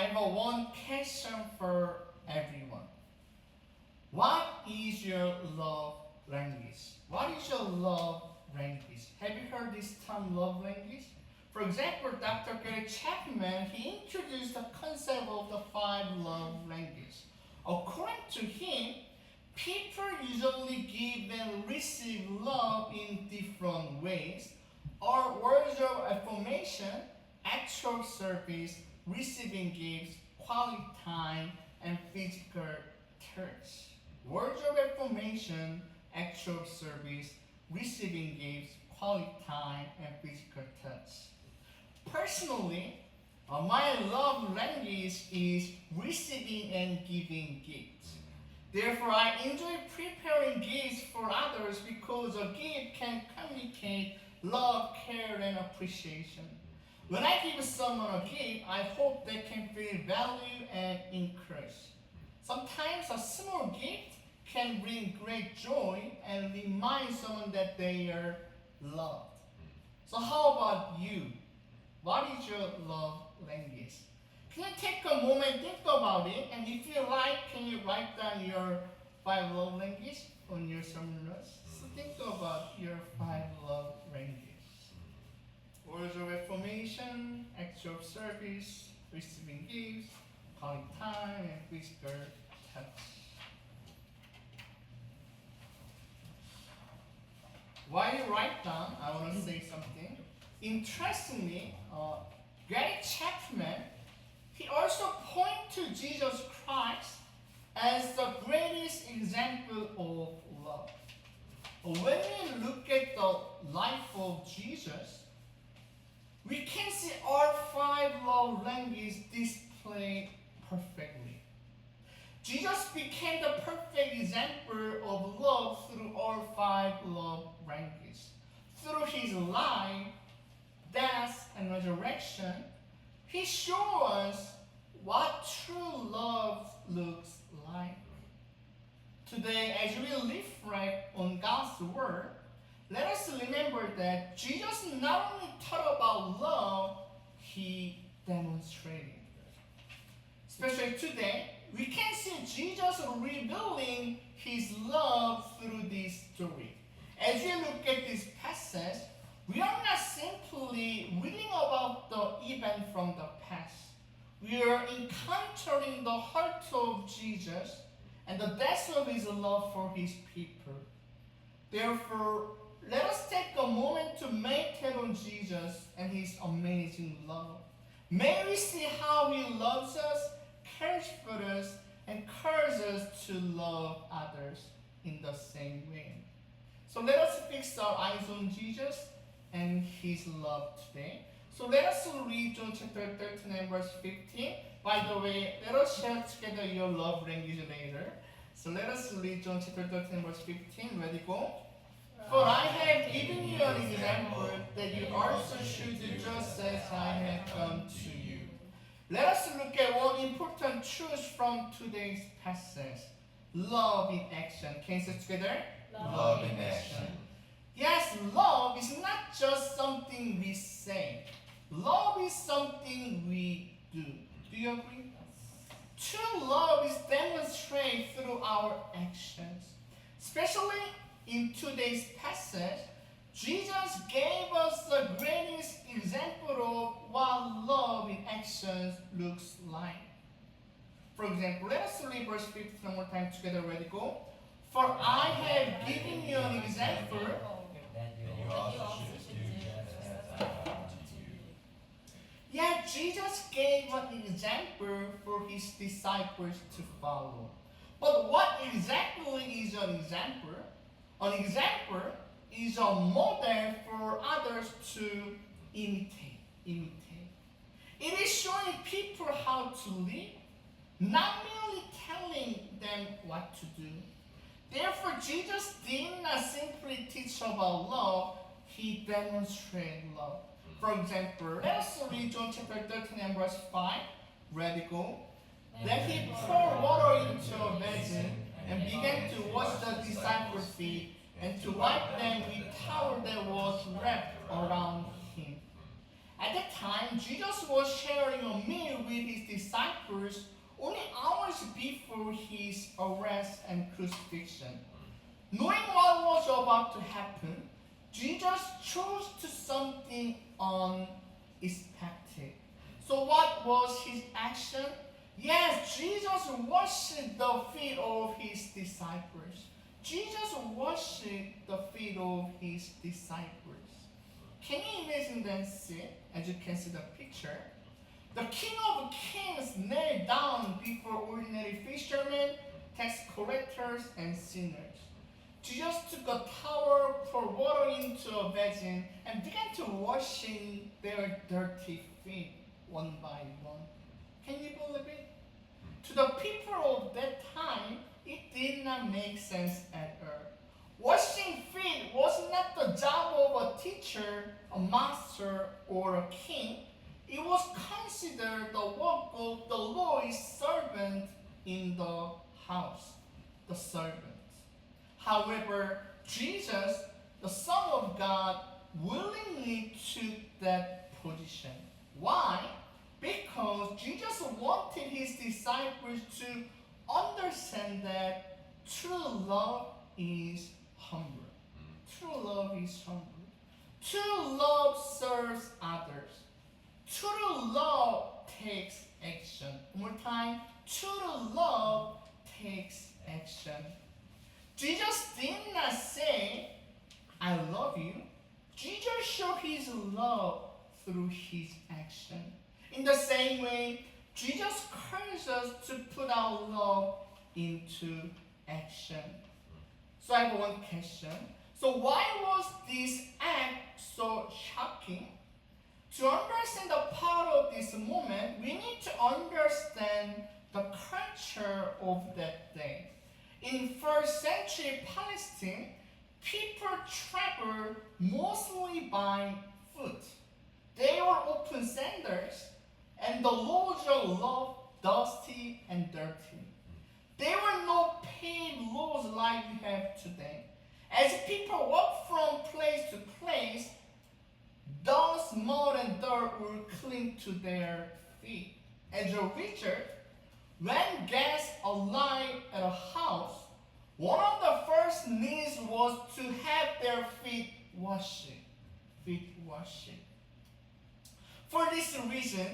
I have one question for everyone. What is your love language? What is your love language? Have you heard this term love language? For example, Dr. Gary Chapman, he introduced the concept of the 5 love languages. According to him, people usually give and receive love in different ways, or words of affirmation, acts of service, receiving gifts, quality time, and physical touch. Words of affirmation, acts of service, receiving gifts, quality time, and physical touch. Personally, my love language is receiving and giving gifts. Therefore, I enjoy preparing gifts for others because a gift can communicate love, care, and appreciation. When I give someone a gift, I hope they can feel valued and encouraged. Sometimes a small gift can bring great joy and remind someone that they are loved. So how about you? What is your love language? Can you take a moment, think about it, and if you like, can you write down your 5 love languages on your sermon notes? So think about your 5 love languages. Words of affirmation, acts of service, receiving gifts, quality time, and physical touch. While you write down, I want to say something. Interestingly, Gary Chapman, he also points to Jesus Christ as the greatest example of love. When we look at the life of Jesus, we can see all 5 love languages displayed perfectly. Jesus became the perfect example of love through all 5 love languages. Through his life, death, and resurrection, he shows us what true love looks like. Today, as we reflect on God's word, let us remember that Jesus not only taught about love, he demonstrated. Especially today, we can see Jesus revealing his love through this story. As we look at this passage, we are not simply reading about the event from the past. We are encountering the heart of Jesus and the depth of his love for his people. Therefore, let us take a moment to meditate on Jesus and his amazing love. May we see how he loves us, cares for us, and calls us to love others in the same way. So let us fix our eyes on Jesus and his love today. So let us read John chapter 13 and verse 15. By the way, let us share together your love language later. So let us read John chapter 13 verse 15. Ready, go? For I have given you an example that you also should do just as I have done to you. Let us look at one important truth from today's passage. Love in action. Can you say it together? Love in action. Yes, love is not just something we say. Love is something we do. Do you agree? True love is demonstrated through our actions. Especially in today's passage, Jesus gave us the greatest example of what love in actions looks like. For example, let us read verse 15 one more time together. Ready, go? For I have given you an example That you also should do just as I have done to you. Yet Jesus gave an example for his disciples to follow. But what exactly is an example? An example is a model for others to imitate. It is showing people how to live, not merely telling them what to do. Therefore, Jesus did not simply teach about love, he demonstrated love. For example, let's read John chapter 13 and verse 5. Ready, go? Then he poured water into a basin and began to wash the disciples' feet and to wipe them with a towel that was wrapped around him. At that time, Jesus was sharing a meal with his disciples. disciples only hours before his arrest and crucifixion. Knowing what was about to happen, Jesus chose to something unexpected. So what was his action? Yes, Jesus washed the feet of his disciples. Jesus washed the feet of his disciples. Can you imagine that scene as you can see the picture? The King of Kings knelt down before ordinary fishermen, tax collectors, and sinners. Jesus took a towel, poured water into a basin, and began to washing their dirty feet one by one. Can you believe it? To the people of that time, it did not make sense at all. Washing feet was not the job of a teacher, a master, or a king. It was considered the work of the lowest servant in the house, the servant. However, Jesus, the Son of God, willingly took that position. Why? Because Jesus wanted his disciples to understand that true love is humble. True love is humble. True love serves others. True love takes action. One more time. True love takes action. Jesus did not say, I love you. Jesus showed his love through his action. In the same way, Jesus calls us to put our love into action. So I have one question. So why was this act so shocking? To understand the part of this moment, we need to understand the culture of that day. In first century Palestine, people traveled mostly by foot. They wore open sandals, and the roads were dusty and dirty. There were no paved roads like we have today. As people walked from place to place, dust, mud, and dirt would cling to their feet. As a result, when guests arrived at a house, one of the first needs was to have their feet washed. For this reason,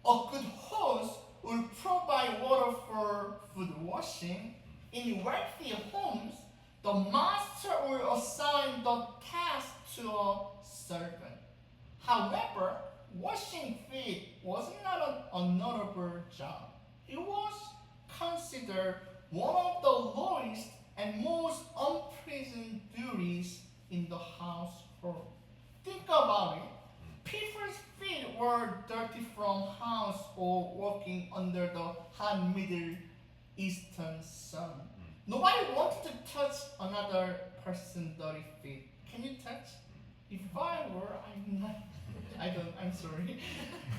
a good host will provide water for food washing. In wealthy homes, the master will assign the task to a servant. However, washing feet was not an honorable job. It was considered one of the lowest and most unpleasant duties in the household. Think about it. People's feet were dirty from house or walking under the hot Middle Eastern sun. Nobody wanted to touch another person's dirty feet. Can you touch? If I were, I'm sorry.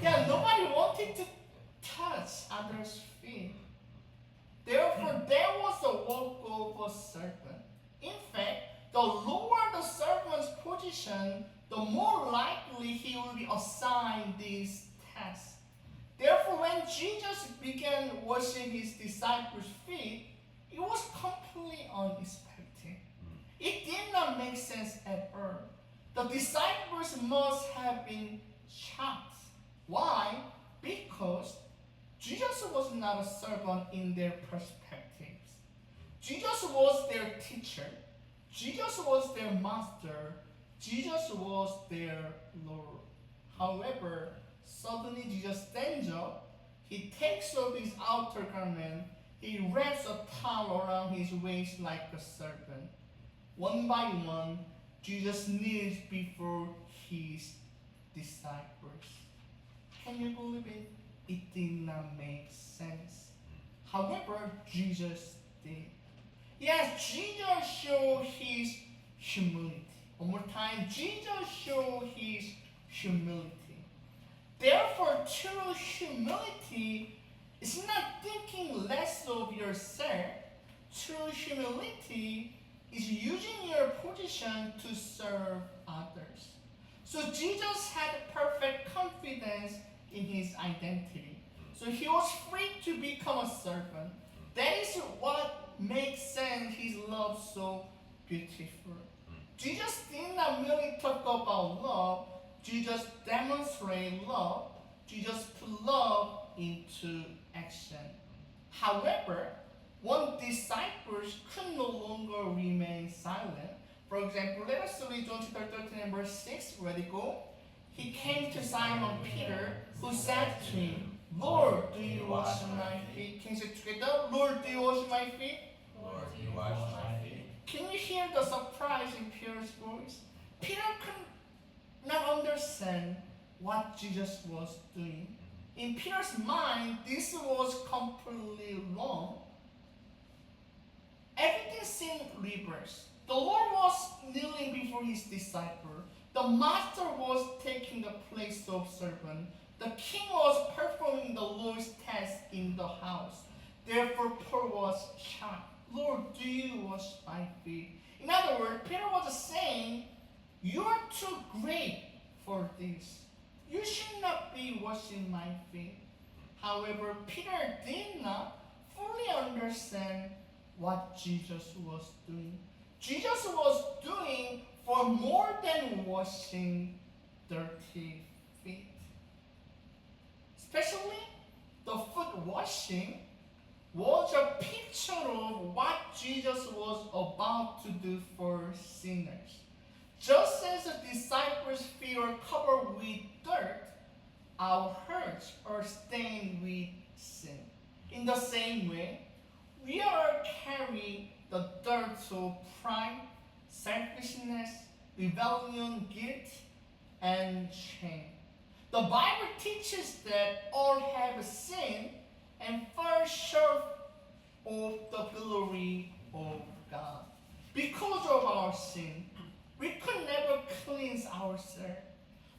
Yeah, nobody wanted to touch others' feet. Therefore, there was a work of a servant. In fact, the lower the servant's position, the more likely he will be assigned this task. Therefore, when Jesus began washing his disciples' feet, it was completely unexpected. It did not make sense at all. The disciples must have been shocked. Why? Because Jesus was not a servant in their perspectives. Jesus was their teacher. Jesus was their master. Jesus was their Lord. However, suddenly Jesus stands up. He takes off his outer garment. He wraps a towel around his waist like a serpent. One by one, Jesus kneels before his disciples. Can you believe it? It did not make sense. However, Jesus did. Yes, Jesus showed his humility. One more time, Jesus showed his humility. Therefore, true humility is not thinking less of yourself. True humility is using your position to serve others. So Jesus had perfect confidence in his identity. So he was free to become a servant. That is what makes sense his love so beautiful. Jesus did not merely talk about love. Jesus demonstrated love. Jesus put love into action. However, when disciples could no longer remain silent, for example, let us read John chapter 13 and verse 6, ready, go. He came to Simon Peter, who said to him, Lord, do you wash my feet? Can you say together? Lord, do you wash my feet? Lord, you wash my feet. Can you hear the surprise in Peter's voice? Peter could not understand what Jesus was doing. In Peter's mind, this was completely wrong. Everything seemed reversed. The Lord was kneeling before his disciple. The master was taking the place of servant. The king was performing the Lord's task in the house. Therefore, Paul was shocked. Lord, do you wash my feet? In other words, Peter was saying, you are too great for this. You should not be washing my feet. However, Peter did not fully understand what Jesus was doing. Jesus was doing for more than washing dirty feet. Especially the foot washing was a picture of what Jesus was about to do for sinners. Just as the disciples' feet are covered with dirt, our hearts are stained with sin. In the same way, we are carrying the dirt of pride, selfishness, rebellion, guilt, and shame. The Bible teaches that all have sinned and fall short of the glory of God. Because of our sin, we could never cleanse ourselves.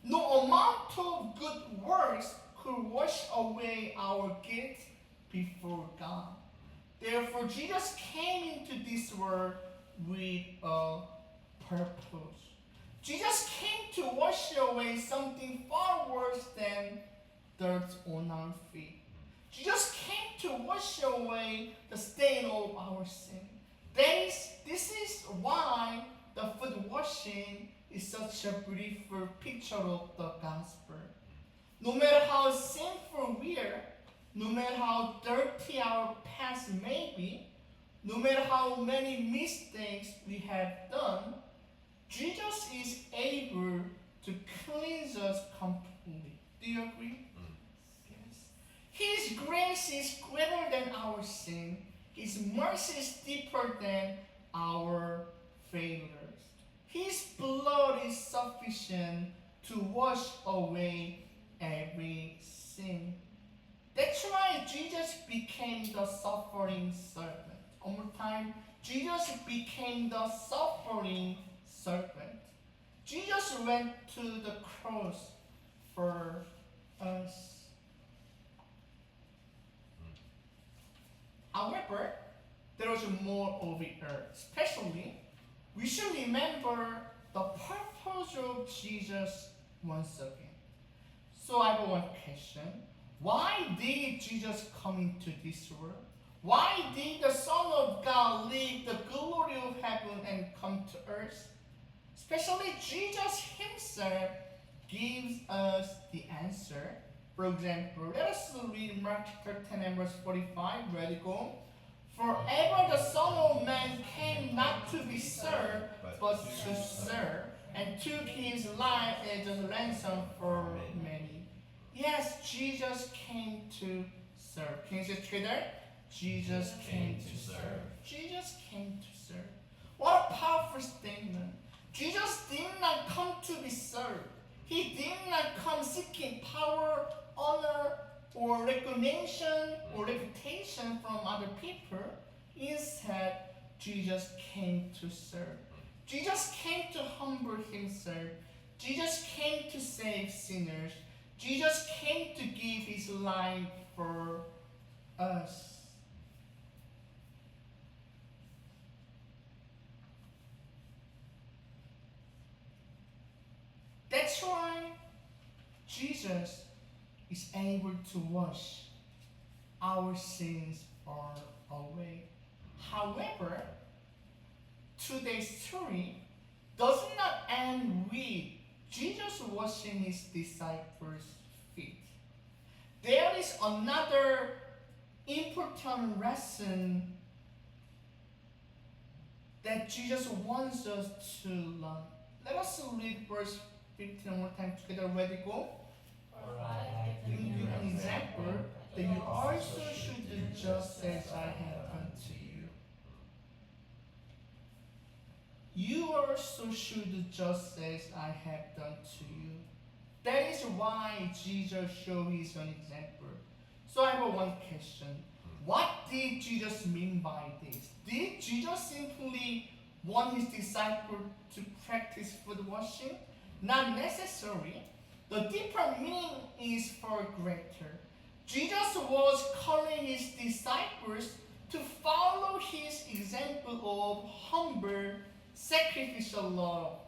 No amount of good works could wash away our guilt before God. Therefore, Jesus came into this world with a purpose. Jesus came to wash away something far worse than dirt on our feet. Jesus came to wash away the stain of our sin. This is why the foot washing is such a beautiful picture of the gospel. No matter how sinful we are, no matter how dirty our past may be, no matter how many mistakes we have done, Jesus is able to cleanse us completely. Do you agree? Yes. His grace is greater than our sin. His mercy is deeper than our failures. His blood is sufficient to wash away every sin. That's why Jesus became the suffering servant. One more time. Jesus became the suffering servant. Jesus went to the cross for us. However, there was more over here. Especially, we should remember the purpose of Jesus once again. So I have one question. Why did Jesus come into this world? Why did the Son of God leave the glory of heaven and come to earth? Especially Jesus himself gives us the answer. For example, let us read Mark chapter 10 and verse 45. Ready, go. For ever the Son of Man came not to be served, but to serve, and took his life as a ransom for many. Yes, Jesus came to serve. Can you say it together? Jesus came to serve. Jesus came to serve. What a powerful statement. Jesus did not come to be served. He did not come seeking power, honor, or recognition or reputation from other people. Instead, Jesus came to serve. Jesus came to humble himself. Jesus came to save sinners. Jesus came to give his life for us. That's why Jesus is able to wash our sins are away. However, today's story does not end with Jesus washing his disciples' feet. There is another important lesson that Jesus wants us to learn. Let us read verse 15 one more time together. Ready, go? Give you an example that you also should do just as I have done to you. You also should do just as I have done to you. That is why Jesus showed his own example. So I have one question. What did Jesus mean by this? Did Jesus simply want his disciples to practice foot washing? Not necessary. The deeper meaning is far greater. Jesus was calling his disciples to follow his example of humble, sacrificial love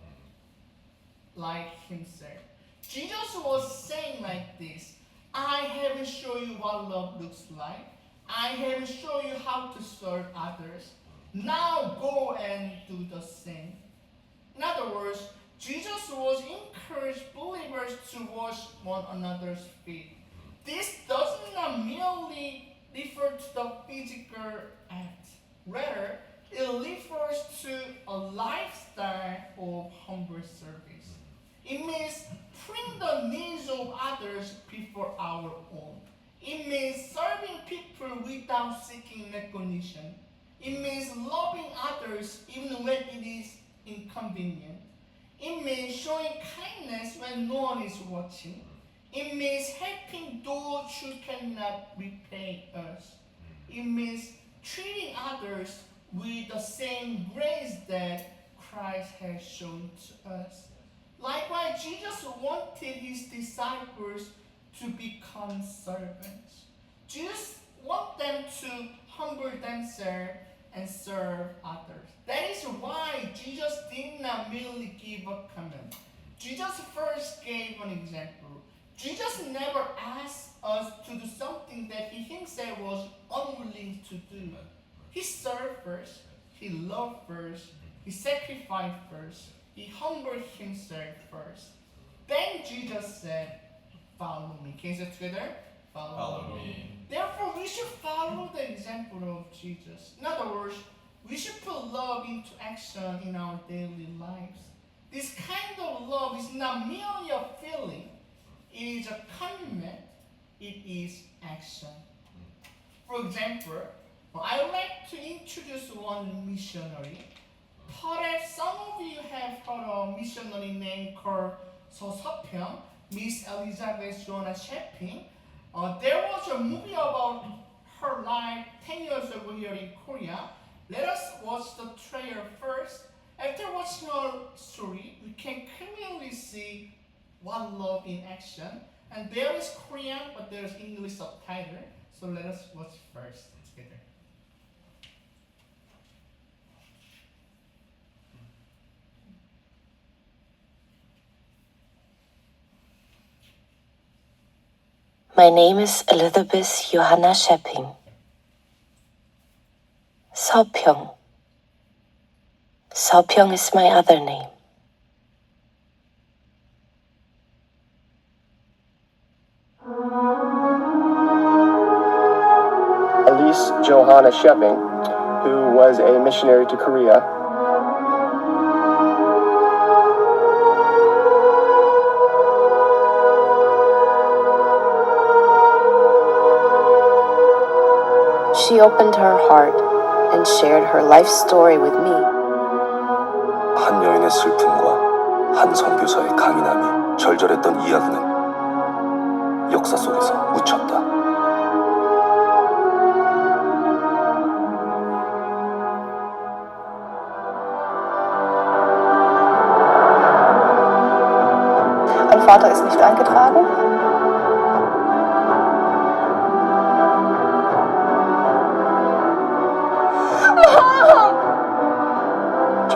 like himself. Jesus was saying like this, I haven't shown you what love looks like. I haven't shown you how to serve others. Now go and do the same. In other words, Jesus was encouraging believers to wash one another's feet. This does not merely refer to the physical act. Rather, it refers to a lifestyle of humble service. It means putting the needs of others before our own. It means serving people without seeking recognition. It means loving others even when it is inconvenient. It means showing kindness when no one is watching. It means helping those who cannot repay us. It means treating others with the same grace that Christ has shown to us. Likewise, Jesus wanted his disciples to become servants. Jesus wants them to humble themselves and serve others. That is why Jesus did not merely give a command. Jesus first gave an example. Jesus never asked us to do something that he himself was unwilling to do. He served first, he loved first, he sacrificed first, he humbled himself first. Then Jesus said, follow me. Can you say together? Follow me. Therefore, we should follow the example of Jesus. In other words, we should put love into action in our daily lives. This kind of love is not merely a feeling, it is a commitment, it is action. For example, I would like to introduce one missionary. Perhaps some of you have heard of a missionary named called 서서평, Miss Elizabeth Joanna Sheping. There was a movie about her life 10 years ago here in Korea. Let us watch the trailer first. After watching her story, we can clearly see what love in action. And there is Korean, but there is English subtitle. So let us watch first together. My name is Elizabeth Johanna Sheping. 서평. 서평 is my other name. Elise Johanna Sheping, who was a missionary to Korea. She opened her heart and shared her life story with me. 한 여인의 슬픔과 한 선교사의 강인함이 절절했던 이야기는 역사 속에서 묻혔다. Mein Vater ist nicht eingetragen.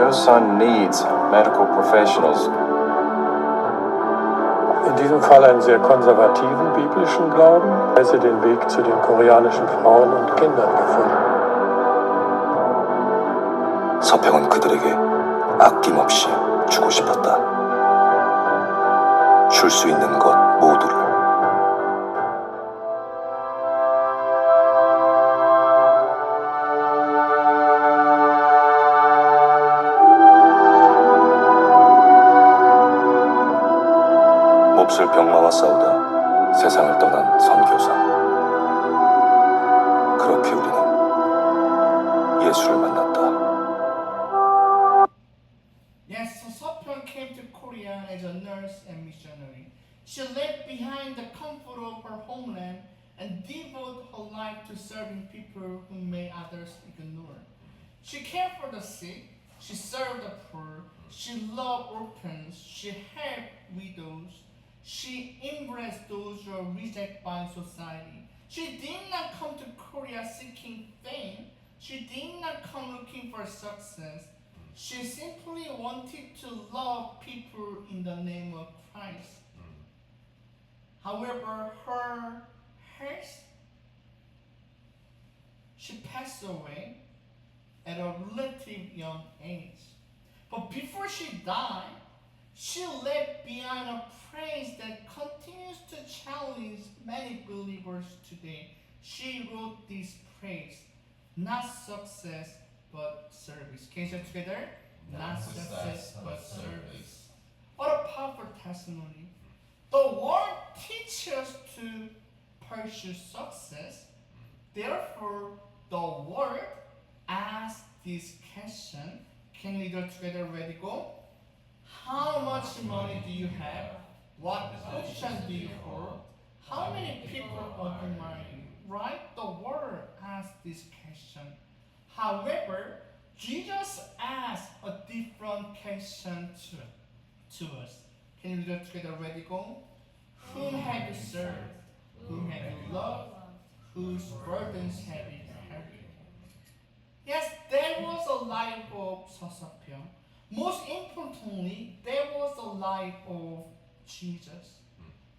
Joe's son needs medical professionals. And diesem Fall einen sehr konservativen biblischen Glauben, weil sie den Weg zu den koreanischen Frauen und Kindern gefunden. 서평은 그들에게 아낌없이 주고 싶었다. 줄 수 있는 것 모두를. 몹쓸 병마와 싸우다 세상을 떠난 선교사. 그렇게 우리는 예수를 만났다. Yes, so Sopyeon came to Korea as a nurse and missionary. She left behind the comfort of her homeland and devoted her life to serving people whom may others ignore. She cared for the sick, she served the poor, she loved orphans, she helped widows, she embraced those who are rejected by society. She did not come to Korea seeking fame, she did not come looking for success. She simply wanted to love people in the name of Christ. However, her health, she passed away at a relatively young age. But before she died, she left behind a praise that continues to challenge many believers today. She wrote this praise, not success, but service. Can you say it together? Not success, but service. What a powerful testimony. The world teaches us to pursue success. Therefore, the world asks this question. Can we go together? Ready, go? How much money do you have? What position do you hold? How many people admire you? Right? The world asks this question. However, Jesus asked a different question to us. Can we go together? Ready, go? Whom have you served? Whom have you loved? Whose burdens have you carried? Yes, there was a life of Sosapyeong. Most importantly, there was a life of Jesus.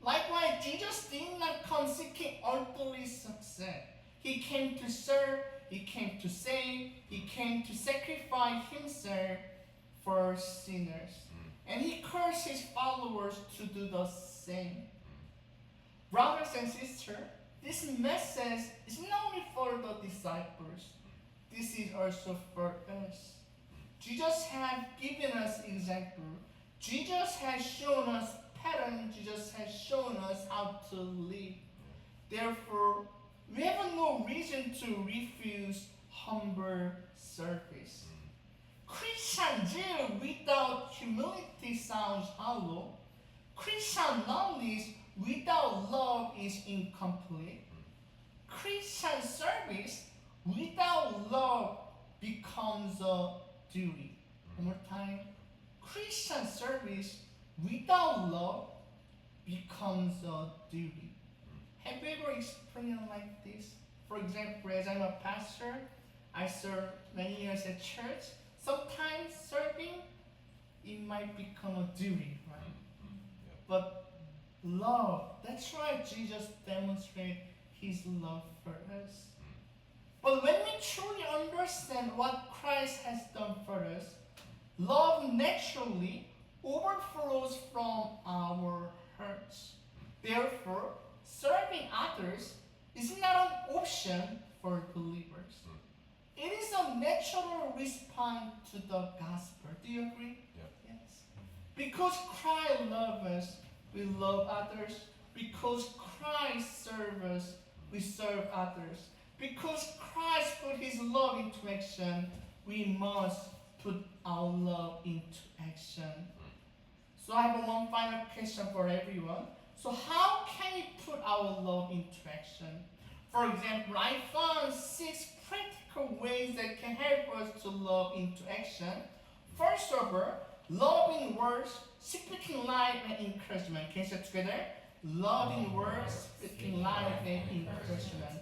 Likewise, Jesus did not come seeking earthly success. He came to serve, he came to save, he came to sacrifice himself for sinners. And he cursed his followers to do the same. Brothers and sisters, this message is not only for the disciples, this is also for us. Jesus has given us example. Jesus has shown us pattern. Jesus has shown us how to live. Therefore, we have no reason to refuse humble service. Christian zeal without humility sounds hollow. Christian knowledge without love is incomplete. Christian service without love becomes a duty. One more time. Christian service without love becomes a duty. Have you ever experienced like this? For example, as I'm a pastor, I served many years at church. Sometimes serving, it might become a duty, right? But love, that's why Jesus demonstrated his love for us. But when we truly understand what Christ has done for us, love naturally overflows from our hearts. Therefore, serving others is not an option for believers. It is a natural response to the gospel. Do you agree? Yeah. Yes. Because Christ loves us, we love others. Because Christ serves us, we serve others. Because Christ put his love into action, we must put our love into action. So I have one final question for everyone. So how can we put our love into action? For example, I found 6 practical ways that can help us to love into action. First of all, love in words, speaking life and encouragement. Can you say it together? Love in words, speaking life and encouragement.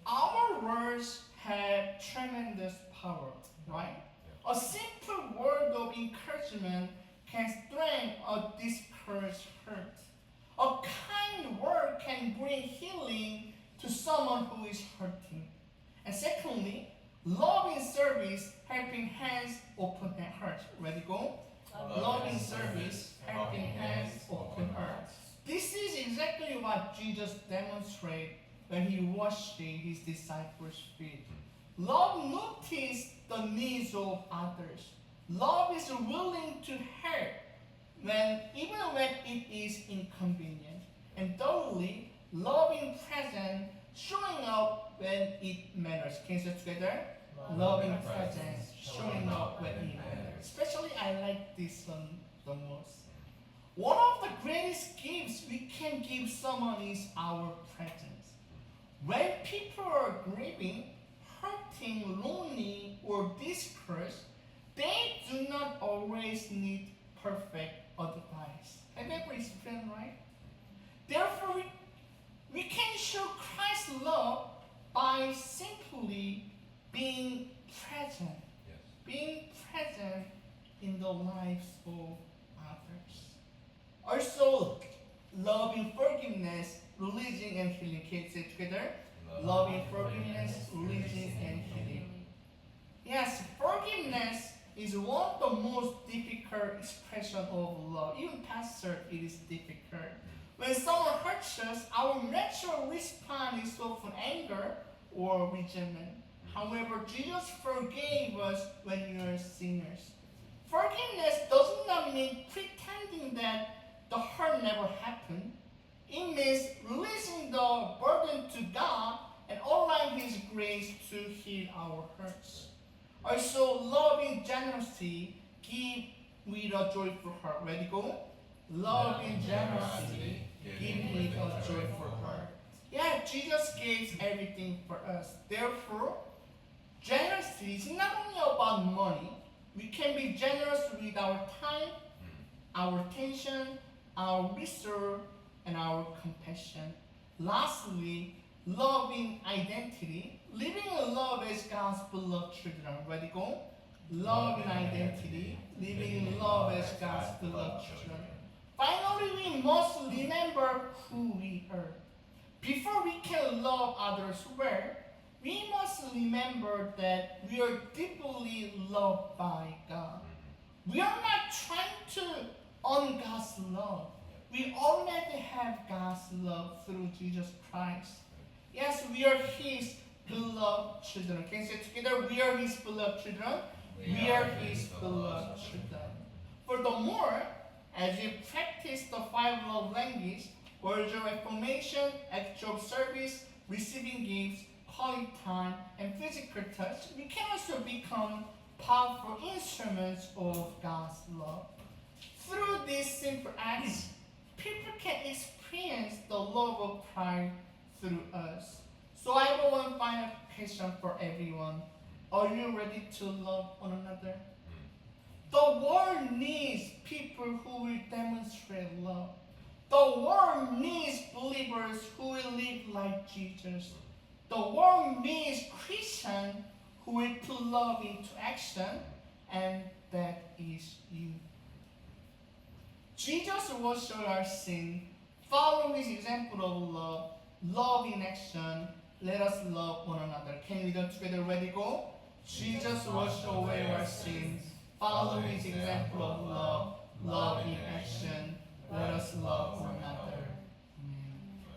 Our words have tremendous power, right? A simple word of encouragement can strengthen a discouraged heart. A kind word can bring healing to someone who is hurting. And secondly, loving service, helping hands, open hearts. Ready, go? Loving service, helping hands, open hearts. This is exactly what Jesus demonstrated when he washed his disciples' feet. Love notices the needs of others. Love is willing to help even when it is inconvenient. And thirdly, loving presence, showing up when it matters. Can you say it together? Loving presence, showing up when it matters. Especially I like this one the most. One of the greatest gifts we can give someone is our presence. When people are grieving, hurting, lonely, or discouraged, they do not always need perfect advice. Have you ever experienced, right? Therefore, we can show Christ's love by simply being present. Yes. Being present in the lives of others. Also, loving forgiveness, releasing and healing. Can you say it together? Loving forgiveness, releasing and healing. Yes, forgiveness is one of the most difficult expressions of love. Even pastor, it is difficult. When someone hurts us, our natural response is often anger or resentment. However, Jesus forgave us when we were sinners. Forgiveness does not mean pretending that the hurt never happened. It means releasing the burden to God and allowing His grace to heal our hurts. Also, loving generosity, give with a joyful heart. Ready, go? Loving generosity, give with a joyful heart. Yeah, Jesus gave everything for us. Therefore, generosity is not only about money. We can be generous with our time, our attention, our resource, and our compassion. Lastly, loving identity, living in love as God's beloved children. Ready, go? Loving identity, living in love as God's beloved children. Finally, we must remember who we are. Before we can love others well, we must remember that we are deeply loved by God. We are not trying to earn God's love. We already have God's love through Jesus Christ. Yes, we are His beloved children. Can you say it together? We are His beloved children. We are His beloved children. Furthermore, as we practice the 5 love languages, words of affirmation, acts of service, receiving gifts, quality time, and physical touch, we can also become powerful instruments of God's love. Through these simple acts, people can experience the love of Christ through us. So I have one final question for everyone. Are you ready to love one another? The world needs people who will demonstrate love. The world needs believers who will live like Jesus. The world needs Christians who will put love into action, and that is you. Jesus washed our sin. Follow His example of love. Love in action. Let us love one another. Can we do it together? Ready, go? Jesus washed away our sins. Follow His example of love. Love in action. Let us love one another.